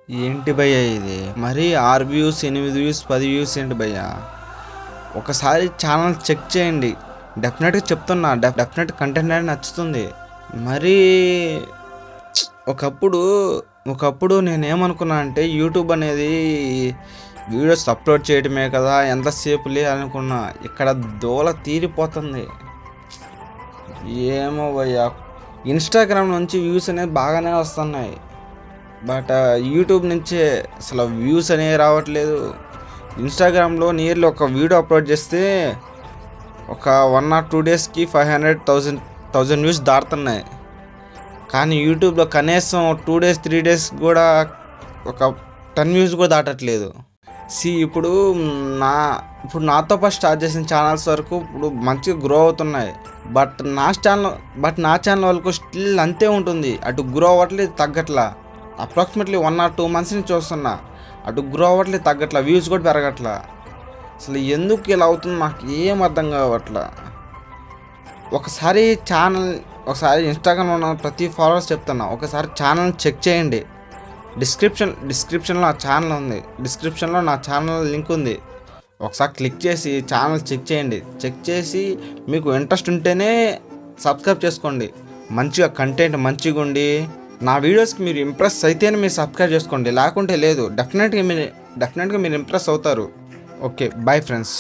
ఏంటి భయ్యా ఇది? మరీ 6 వ్యూస్, 8 వ్యూస్, 10 వ్యూస్ ఏంటి భయ్యా? ఒకసారి ఛానల్ చెక్ చేయండి. డెఫినెట్గా చెప్తున్నా, డెఫినెట్ కంటెంట్ అనేది నచ్చుతుంది. మరీ ఒకప్పుడు ఒకప్పుడు నేనేమనుకున్నా అంటే యూట్యూబ్ అనేది వీడియోస్ అప్లోడ్ చేయడమే కదా, ఎంతసేపులే అనుకున్నా. ఇక్కడ దూల తీరిపోతుంది. ఏమో భయ్యా, ఇన్స్టాగ్రామ్ నుంచి వ్యూస్ అనేది బాగానే వస్తున్నాయి. బట్ యూట్యూబ్ నుంచే అసలు వ్యూస్ అనేవి రావట్లేదు. ఇన్స్టాగ్రామ్లో నియర్లీ ఒక వీడియో అప్లోడ్ చేస్తే ఒక 1 or 2 డేస్కి 500,000 వ్యూస్ దాటుతున్నాయి. కానీ యూట్యూబ్లో కనీసం 2 డేస్ 3 డేస్ కూడా ఒక 10 వ్యూస్ కూడా దాటట్లేదు. ఇప్పుడు నాతో పాటు స్టార్ట్ చేసిన ఛానల్స్ వరకు ఇప్పుడు మంచిగా గ్రో అవుతున్నాయి. బట్ నా ఛానల్ వాళ్ళకు స్టిల్ అంతే ఉంటుంది. అటు గ్రో అవ్వట్లేదు, తగ్గట్లా. అప్రాక్సిమేట్లీ 1 or 2 months నుంచి చూస్తున్నా. అటు గ్రో అవ్వట్లేదు, తగ్గట్లా. వ్యూస్ కూడా పెరగట్లా. అసలు ఎందుకు ఇలా అవుతుంది నాకు ఏం అర్థం కావట్లా. ఒకసారి ఇన్స్టాగ్రామ్లో ఉన్న ప్రతి ఫాలోవర్స్ చెప్తున్నా, ఒకసారి ఛానల్ చెక్ చేయండి. డిస్క్రిప్షన్లో నా ఛానల్ ఉంది. డిస్క్రిప్షన్లో నా ఛానల్ లింక్ ఉంది. ఒకసారి క్లిక్ చేసి ఛానల్ చెక్ చేయండి. చెక్ చేసి మీకు ఇంట్రెస్ట్ ఉంటేనే సబ్స్క్రైబ్ చేసుకోండి. మంచిగా కంటెంట్ మంచిగా ఉండి నా వీడియోస్కి మీరు ఇంప్రెస్ అయితేనే మీరు సబ్స్క్రైబ్ చేసుకోండి, లేకుంటే లేదు. డెఫినెట్గా మీరు ఇంప్రెస్ అవుతారు. Okay, bye friends.